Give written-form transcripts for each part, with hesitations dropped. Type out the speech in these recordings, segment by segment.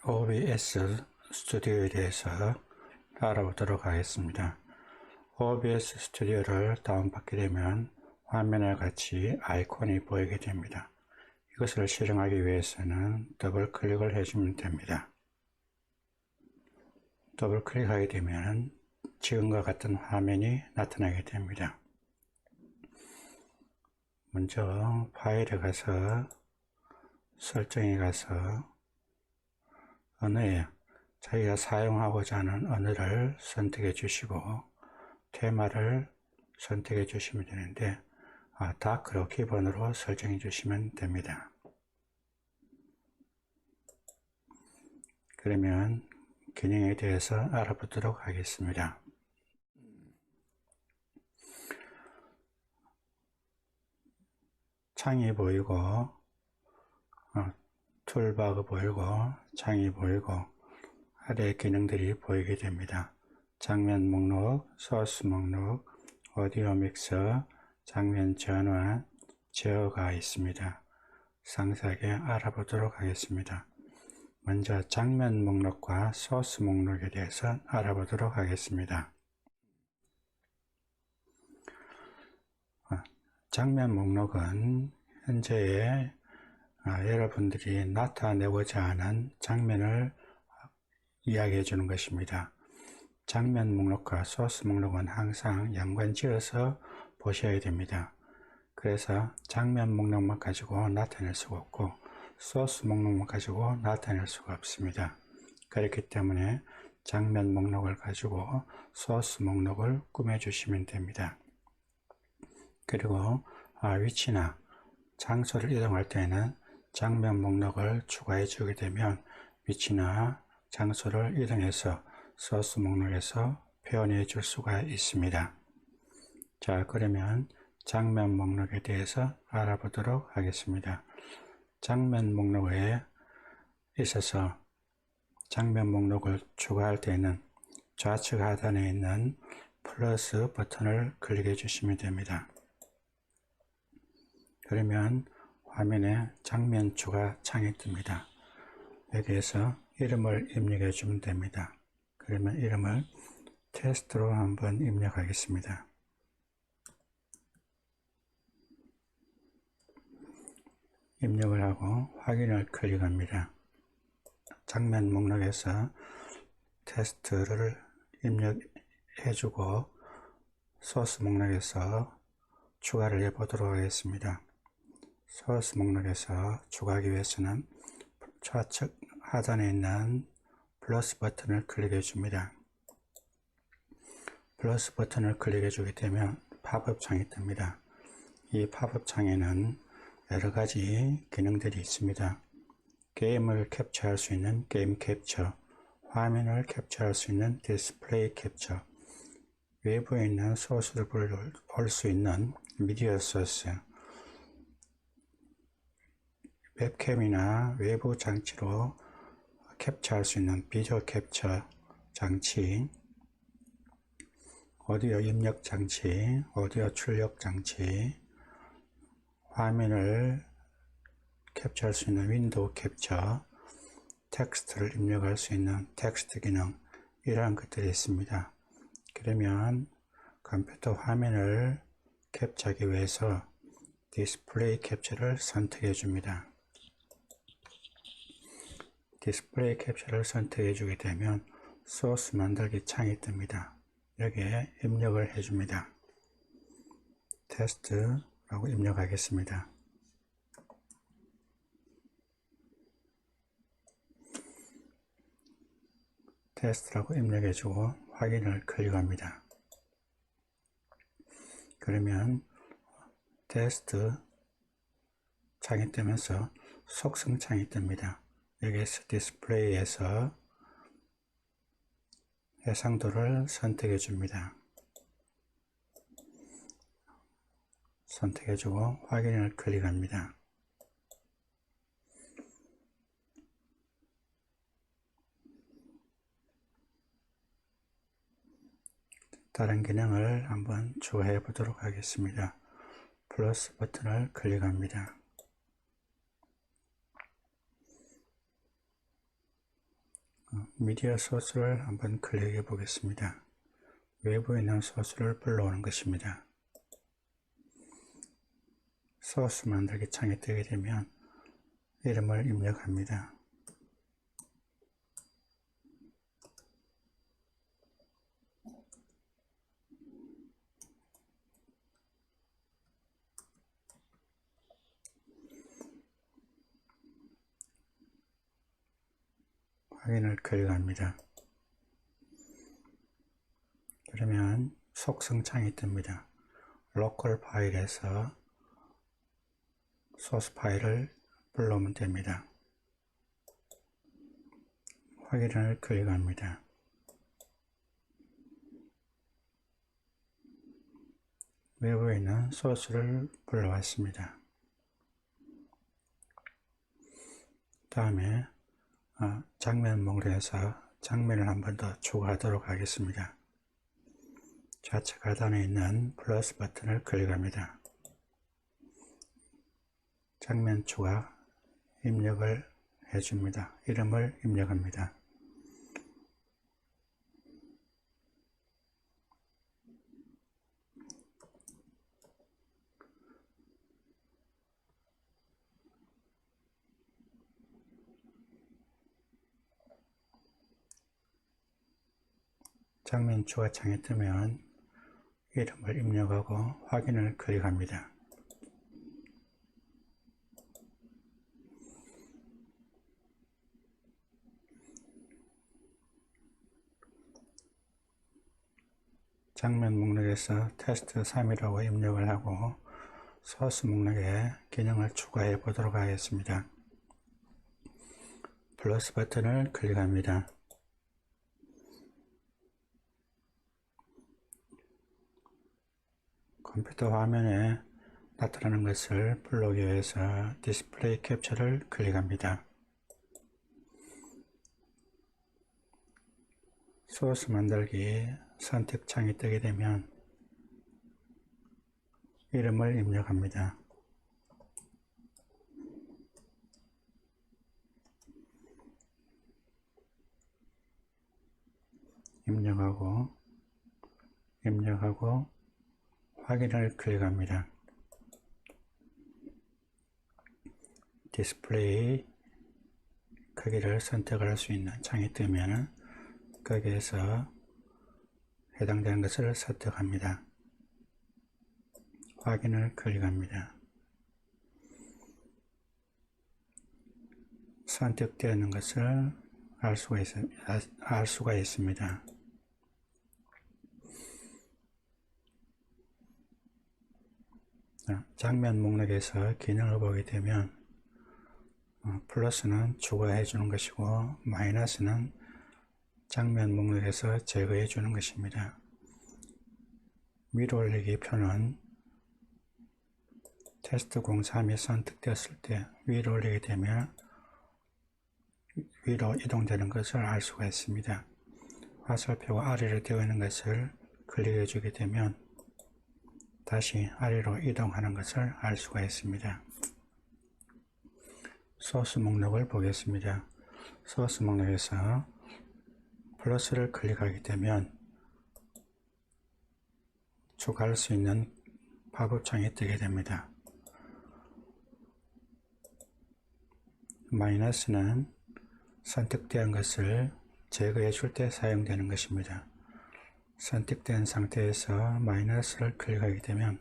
OBS 스튜디오에 대해서 알아보도록 하겠습니다. OBS 스튜디오를 다운받게 되면 화면에 같이 아이콘이 보이게 됩니다. 이것을 실행하기 위해서는 더블 클릭을 해주면 됩니다. 더블 클릭하게 되면 지금과 같은 화면이 나타나게 됩니다. 먼저 파일에 가서 설정에 가서 언어에 자기가 사용하고자 하는 언어를 선택해 주시고 테마를 선택해 주시면 되는데 다크로 기본으로 설정해 주시면 됩니다. 그러면 기능에 대해서 알아보도록 하겠습니다. 창이 보이고 툴바가 보이고 창이 보이고 아래 기능들이 보이게 됩니다. 장면 목록, 소스 목록, 오디오 믹서, 장면 전환, 제어가 있습니다. 상세하게 알아보도록 하겠습니다. 먼저 장면 목록과 소스 목록에 대해서 알아보도록 하겠습니다. 장면 목록은 현재의 여러분들이 나타내고자 하는 장면을 이야기해 주는 것입니다. 장면 목록과 소스 목록은 항상 연관지어서 보셔야 됩니다. 그래서 장면 목록만 가지고 나타낼 수가 없고 소스 목록만 가지고 나타낼 수가 없습니다. 그렇기 때문에 장면 목록을 가지고 소스 목록을 꾸며 주시면 됩니다. 그리고 위치나 장소를 이동할 때는 장면 목록을 추가해 주게 되면 위치나 장소를 이동해서 소스 목록에서 표현해 줄 수가 있습니다. 자, 그러면 장면 목록에 대해서 알아보도록 하겠습니다. 장면 목록에 있어서 장면 목록을 추가할 때는 좌측 하단에 있는 플러스 버튼을 클릭해 주시면 됩니다. 그러면 화면에 장면 추가 창이 뜹니다. 여기에서 이름을 입력해 주면 됩니다. 그러면 이름을 테스트로 한번 입력하겠습니다. 입력을 하고 확인을 클릭합니다. 장면 목록에서 테스트를 입력해 주고 소스 목록에서 추가를 해 보도록 하겠습니다. 소스 목록에서 추가하기 위해서는 좌측 하단에 있는 플러스 버튼을 클릭해 줍니다. 플러스 버튼을 클릭해 주게 되면 팝업 창이 뜹니다. 이 팝업 창에는 여러가지 기능들이 있습니다. 게임을 캡처할 수 있는 게임 캡처, 화면을 캡처할 수 있는 디스플레이 캡처, 외부에 있는 소스를 볼 수 있는 미디어 소스, 웹캠이나 외부 장치로 캡처할 수 있는 비디오 캡처 장치, 오디오 입력 장치, 오디오 출력 장치, 화면을 캡처할 수 있는 윈도우 캡처, 텍스트를 입력할 수 있는 텍스트 기능, 이러한 것들이 있습니다. 그러면 컴퓨터 화면을 캡처하기 위해서 디스플레이 캡처를 선택해 줍니다. 디스플레이 캡처를 선택해 주게 되면 소스 만들기 창이 뜹니다. 여기에 입력을 해 줍니다. 테스트라고 입력하겠습니다. 테스트라고 입력해 주고 확인을 클릭합니다. 그러면 테스트 창이 뜨면서 속성 창이 뜹니다. 여기에서 디스플레이에서 해상도를 선택해 줍니다. 선택해 주고 확인을 클릭합니다. 다른 기능을 한번 추가해 보도록 하겠습니다. 플러스 버튼을 클릭합니다. 미디어 소스를 한번 클릭해 보겠습니다. 외부에 있는 소스를 불러오는 것입니다. 소스 만들기 창이 뜨게 되면 이름을 입력합니다. 확인을 클릭합니다. 그러면 속성 창이 뜹니다. 로컬 파일에서 소스 파일을 불러오면 됩니다. 확인을 클릭합니다. 외부에 있는 소스를 불러왔습니다. 다음에 장면 목록에서 장면을 한 번 더 추가하도록 하겠습니다. 좌측 하단에 있는 플러스 버튼을 클릭합니다. 장면 추가 입력을 해줍니다. 이름을 입력합니다. 장면 추가 창이 뜨면 이름을 입력하고 확인을 클릭합니다. 장면 목록에서 테스트 3이라고 입력을 하고 소스 목록에 기능을 추가해 보도록 하겠습니다. 플러스 버튼을 클릭합니다. 컴퓨터 화면에 나타나는 것을 불러오기 위해서 디스플레이 캡처를 클릭합니다. 소스 만들기 선택창이 뜨게 되면 이름을 입력합니다. 입력하고 확인을 클릭합니다. 디스플레이 크기를 선택할 수 있는 창이 뜨면 거기에서 해당되는 것을 선택합니다. 확인을 클릭합니다. 선택되어 있는 것을 알 수가 있습니다. 장면 목록에서 기능을 보게 되면 플러스는 추가해 주는 것이고 마이너스는 장면 목록에서 제거해 주는 것입니다. 위로 올리기 표는 테스트 03이 선택되었을 때 위로 올리게 되면 위로 이동되는 것을 알 수가 있습니다. 화살표가 아래로 되어 있는 것을 클릭해 주게 되면 다시 아래로 이동하는 것을 알 수가 있습니다. 소스 목록을 보겠습니다. 소스 목록에서 플러스를 클릭하게 되면 추가할 수 있는 팝업 창이 뜨게 됩니다. 마이너스는 선택된 것을 제거해 줄 때 사용되는 것입니다. 선택된 상태에서 마이너스를 클릭하게 되면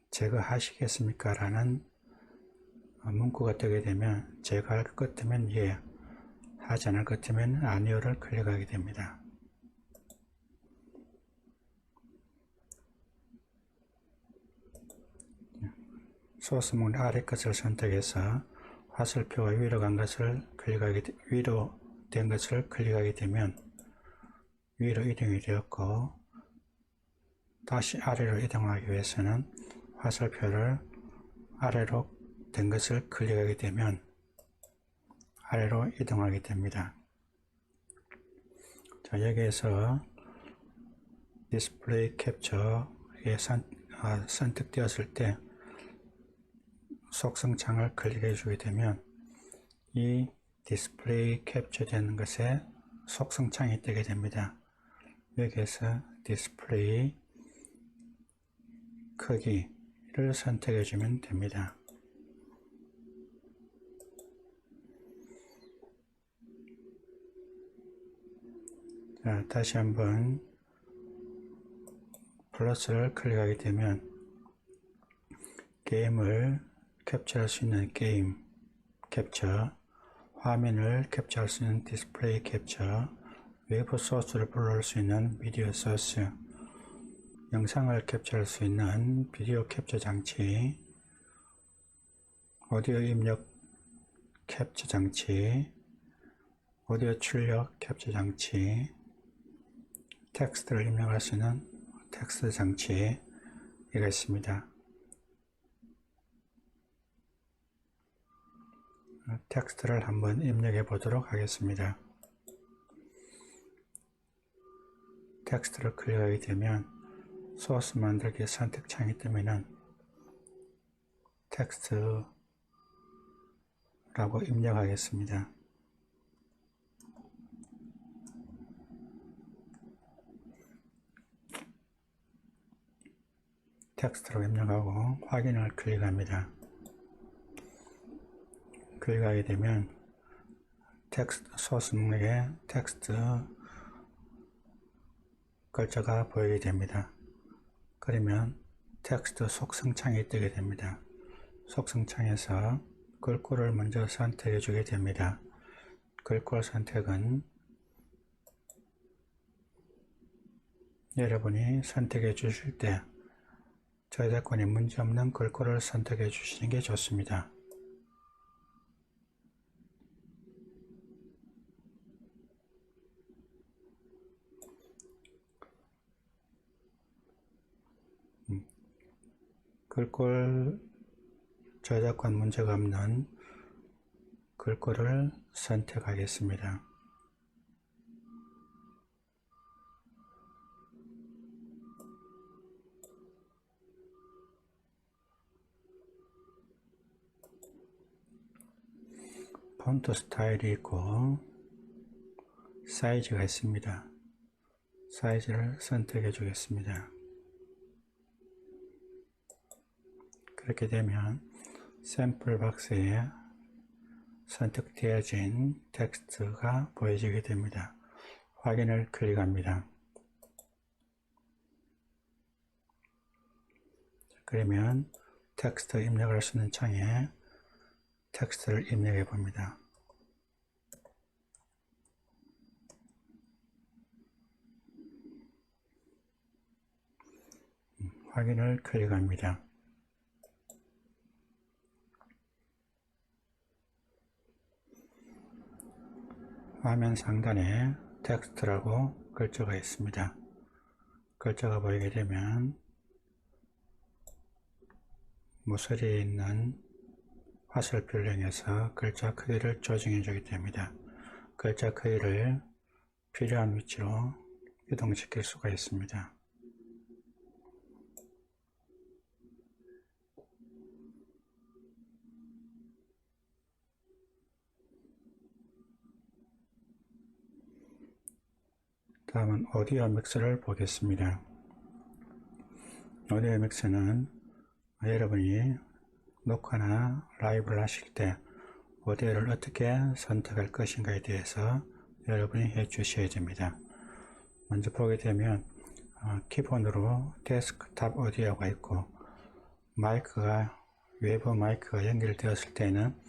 제거하시겠습니까? 라는 문구가 뜨게 되면 제거할 것 같으면 예, 하지 않을 것 같으면 아니오를 클릭하게 됩니다. 소스 목록 아래 것을 선택해서 화살표가 위로 간 것을 위로 된 것을 클릭하게 되면 위로 이동이 되었고 다시 아래로 이동하기 위해서는 화살표를 아래로 된 것을 클릭하게 되면 아래로 이동하게 됩니다. 자, 여기에서 디스플레이 캡처에 선택되었을 때 속성창을 클릭해 주게 되면 이 디스플레이 캡처 되는 것에 속성창이 뜨게 됩니다. 여기에서 디스플레이 크기를 선택해 주면 됩니다. 자, 다시 한번 플러스를 클릭하게 되면 게임을 캡처할 수 있는 게임 캡처, 화면을 캡처할 수 있는 디스플레이 캡처, 외부 소스를 불러올 수 있는 비디오 소스, 영상을 캡처할 수 있는 비디오 캡처 장치, 오디오 입력 캡처 장치, 오디오 출력 캡처 장치, 텍스트를 입력할 수 있는 텍스트 장치가 있습니다. 텍스트를 한번 입력해 보도록 하겠습니다. 텍스트를 클릭하게 되면 소스 만들기 선택창이 뜨면은 텍스트라고 입력하겠습니다. 텍스트로 입력하고 확인을 클릭합니다. 클릭하게 되면 텍스트 소스 목록에 텍스트 글자가 보이게 됩니다. 그러면 텍스트 속성창이 뜨게 됩니다. 속성창에서 글꼴을 먼저 선택해 주게 됩니다. 글꼴 선택은 여러분이 선택해 주실 때 저작권이 문제없는 글꼴을 선택해 주시는 게 좋습니다. 글꼴 저작권 문제가 없는 글꼴을 선택하겠습니다. 폰트 스타일이 있고 사이즈가 있습니다. 사이즈를 선택해 주겠습니다. 그렇게 되면 샘플 박스에 선택되어진 텍스트가 보여지게 됩니다. 확인을 클릭합니다. 그러면 텍스트 입력할 수 있는 창에 텍스트를 입력해 봅니다. 확인을 클릭합니다. 화면 상단에 텍스트라고 글자가 있습니다. 글자가 보이게 되면 모서리에 있는 화살표를 이용해서 글자 크기를 조정해 주게 됩니다. 글자 크기를 필요한 위치로 이동시킬 수가 있습니다. 다음은 오디오 믹스를 보겠습니다. 오디오 믹스는 여러분이 녹화나 라이브를 하실 때 오디오를 어떻게 선택할 것인가에 대해서 여러분이 해 주셔야 됩니다. 먼저 보게 되면 기본으로 데스크탑 오디오가 있고 외부 마이크가 연결되었을 때는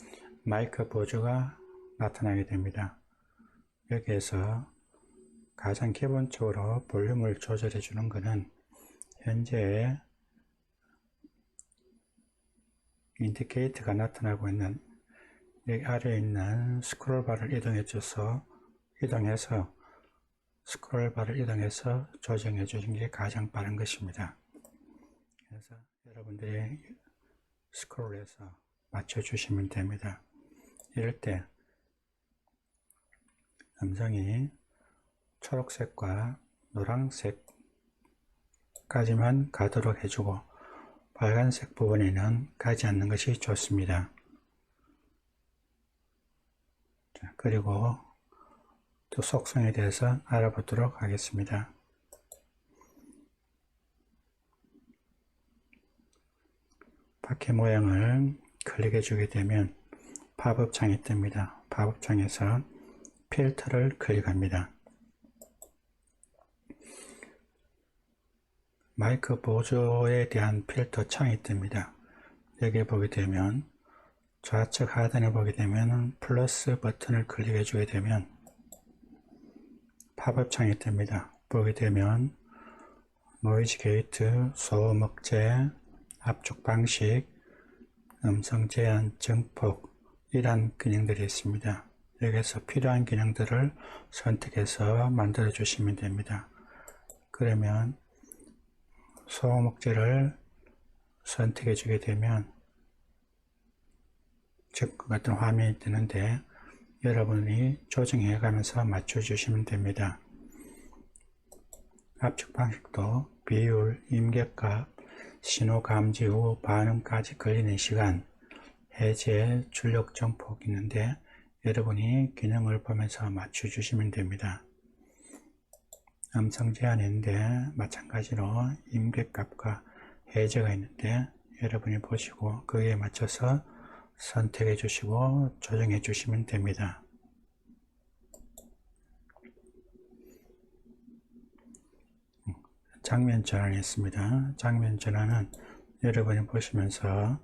마이크 보조가 나타나게 됩니다. 여기에서 가장 기본적으로 볼륨을 조절해 주는 것은 현재 인디케이터가 나타나고 있는 여기 아래에 있는 스크롤바를 이동해서 스크롤바를 이동해서 조정해 주는 게 가장 빠른 것입니다. 그래서 여러분들이 스크롤해서 맞춰 주시면 됩니다. 이럴 때 음성이 초록색과 노란색까지만 가도록 해주고 빨간색 부분에는 가지 않는 것이 좋습니다. 자, 그리고 또 속성에 대해서 알아보도록 하겠습니다. 바퀴 모양을 클릭해 주게 되면 팝업 창이 뜹니다. 팝업 창에서 필터를 클릭합니다. 마이크 보조에 대한 필터 창이 뜹니다. 여기에 보게 되면 좌측 하단에 보게 되면 플러스 버튼을 클릭해 주게 되면 팝업 창이 뜹니다. 보게 되면 노이즈 게이트, 소음 억제, 압축 방식, 음성 제한, 증폭 이러한 기능들이 있습니다. 여기서 필요한 기능들을 선택해서 만들어 주시면 됩니다. 그러면 소음 억제를 선택해 주게 되면 지금 같은 화면이 뜨는데 여러분이 조정해 가면서 맞춰 주시면 됩니다. 압축 방식도 비율, 임계값, 신호 감지 후 반응까지 걸리는 시간, 해제, 출력 정폭 있는데 여러분이 기능을 보면서 맞춰 주시면 됩니다. 음성 제한인데 마찬가지로 임계값과 해제가 있는데 여러분이 보시고 거기에 맞춰서 선택해 주시고 조정해 주시면 됩니다. 장면 전환이 있습니다. 장면 전환은 여러분이 보시면서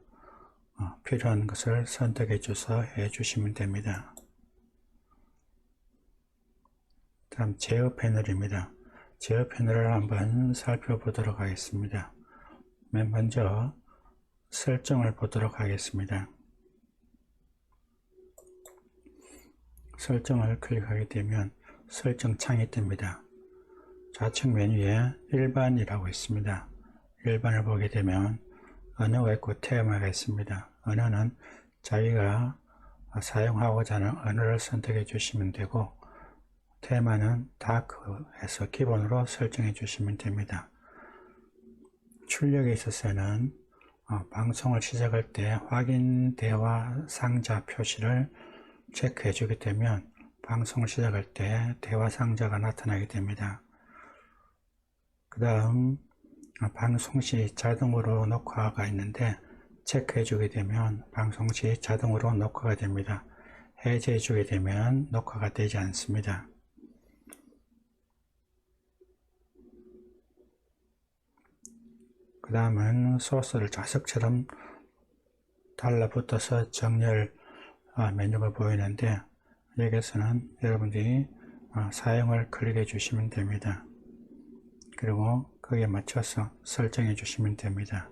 필요한 것을 선택해 줘서 해 주시면 됩니다. 다음 제어 패널입니다. 제어 패널을 한번 살펴보도록 하겠습니다. 맨 먼저 설정을 보도록 하겠습니다. 설정을 클릭하게 되면 설정 창이 뜹니다. 좌측 메뉴에 일반이라고 있습니다. 일반을 보게 되면 언어가 있고 테마가 있습니다. 언어는 자기가 사용하고자 하는 언어를 선택해 주시면 되고 테마는 다크 해서 기본으로 설정해 주시면 됩니다. 출력에 있어서는 방송을 시작할 때 확인 대화 상자 표시를 체크해 주게 되면 방송을 시작할 때 대화 상자가 나타나게 됩니다. 그 다음 방송 시 자동으로 녹화가 있는데 체크해 주게 되면 방송 시 자동으로 녹화가 됩니다. 해제해 주게 되면 녹화가 되지 않습니다. 그 다음은 소스를 자석처럼 달라붙어서 정렬 메뉴가 보이는데 여기서는 여러분들이 사용을 클릭해 주시면 됩니다. 그리고 거기에 맞춰서 설정해 주시면 됩니다.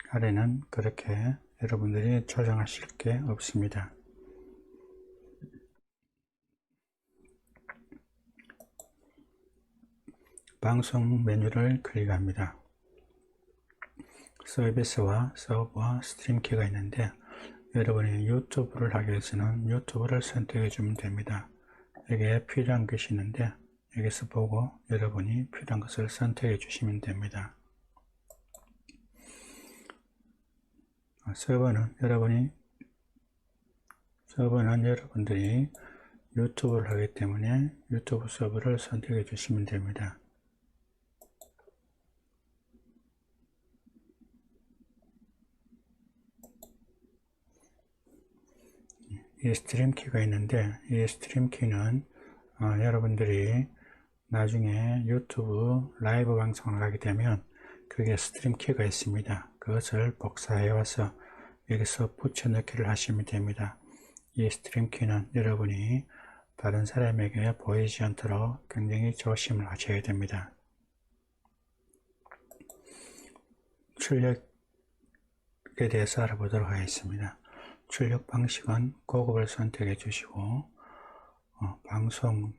아래는 그렇게 여러분들이 조정하실 게 없습니다. 방송 메뉴를 클릭합니다. 서비스와 서버와 스트림키가 있는데 여러분이 유튜브를 하기 위해서는 유튜브를 선택해 주면 됩니다. 여기에 필요한 것이 있는데 여기서 보고 여러분이 필요한 것을 선택해 주시면 됩니다. 서버는 여러분들이 유튜브를 하기 때문에 유튜브 서버를 선택해 주시면 됩니다. 이 스트림 키가 있는데 이 스트림 키는 여러분들이 나중에 유튜브 라이브 방송을 하게 되면 그게 스트림 키가 있습니다. 그것을 복사해 와서 여기서 붙여넣기를 하시면 됩니다. 이 스트림 키는 여러분이 다른 사람에게 보이지 않도록 굉장히 조심을 하셔야 됩니다. 출력에 대해서 알아보도록 하겠습니다. 출력 방식은 고급을 선택해 주시고 방송,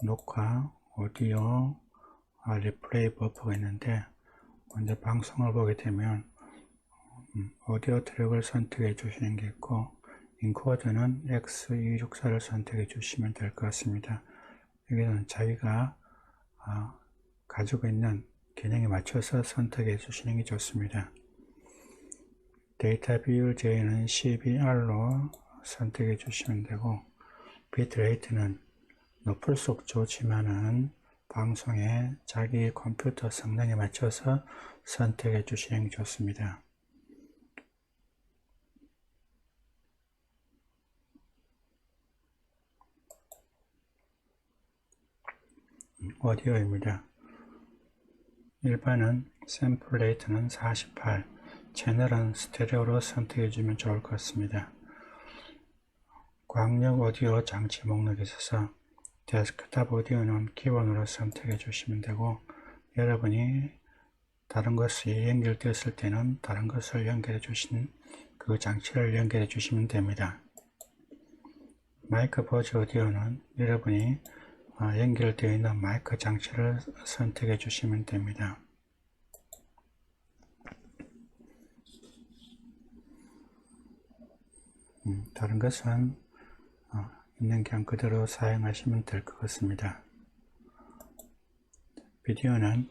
녹화, 오디오, 리플레이 버퍼가 있는데 먼저 방송을 보게 되면 오디오 트랙을 선택해 주시는 게 있고 인코더는 X264를 선택해 주시면 될 것 같습니다. 여기는 자기가 가지고 있는 기능에 맞춰서 선택해 주시는 게 좋습니다. 데이터 비율 제외는 CBR로 선택해 주시면 되고, 비트레이트는 높을수록 좋지만은 방송에 자기 컴퓨터 성능에 맞춰서 선택해 주시는 게 좋습니다. 오디오입니다. 일반은 샘플 레이트는 48, 채널은 스테레오로 선택해 주면 좋을 것 같습니다. 광역 오디오 장치 목록에 있어서 데스크탑 오디오는 기본으로 선택해 주시면 되고, 여러분이 다른 것이 연결되었을 때는 다른 것을 연결해 주신 그 장치를 연결해 주시면 됩니다. 마이크 버즈 오디오는 여러분이 연결되어 있는 마이크 장치를 선택해 주시면 됩니다. 다른 것은 있는 그냥 그대로 사용하시면 될 것 같습니다. 비디오는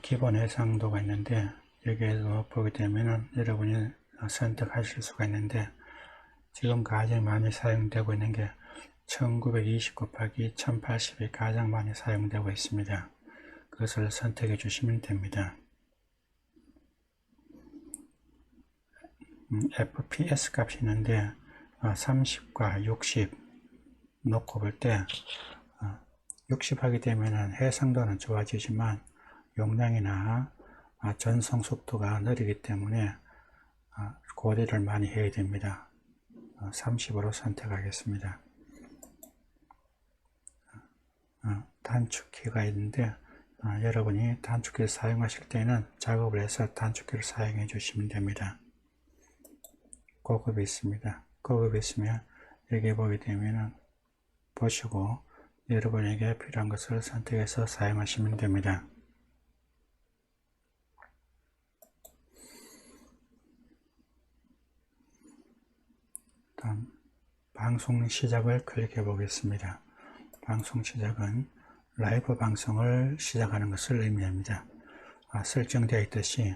기본 해상도가 있는데, 여기에서 보게 되면 여러분이 선택하실 수가 있는데, 지금 가장 많이 사용되고 있는 게 1920 곱하기 1080이 가장 많이 사용되고 있습니다. 그것을 선택해 주시면 됩니다. FPS 값이 있는데 30과 60 놓고 볼 때 60 하게 되면 해상도는 좋아지지만 용량이나 전송 속도가 느리기 때문에 고려를 많이 해야 됩니다. 30으로 선택하겠습니다. 단축키가 있는데 여러분이 단축키를 사용하실 때는 작업을 해서 단축키를 사용해 주시면 됩니다. 고급이 있습니다. 고급이 있으면 여기 보게 되면 보시고 여러분에게 필요한 것을 선택해서 사용하시면 됩니다. 다음 방송 시작을 클릭해 보겠습니다. 방송 시작은 라이브 방송을 시작하는 것을 의미합니다. 설정되어 있듯이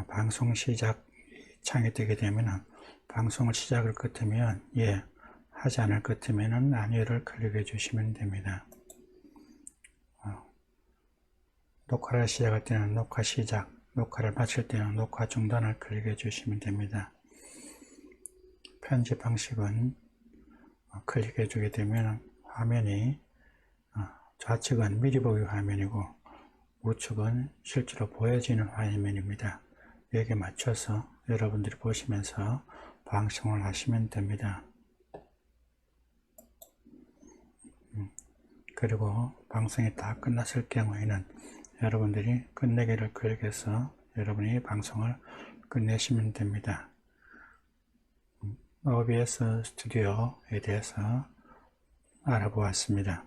방송 시작 창이 뜨게 되면 방송을 시작을 끝으면 예, 하지 않을 끝이면 아니를 클릭해 주시면 됩니다. 녹화를 시작할 때는 녹화 시작, 녹화를 마칠 때는 녹화 중단을 클릭해 주시면 됩니다. 편집 방식은 클릭해 주게 되면 화면이 좌측은 미리 보기 화면이고 우측은 실제로 보여지는 화면입니다. 여기에 맞춰서 여러분들이 보시면서 방송을 하시면 됩니다. 그리고 방송이 다 끝났을 경우에는 여러분들이 끝내기를 클릭해서 여러분이 방송을 끝내시면 됩니다. OBS 스튜디오에 대해서 알아보았습니다.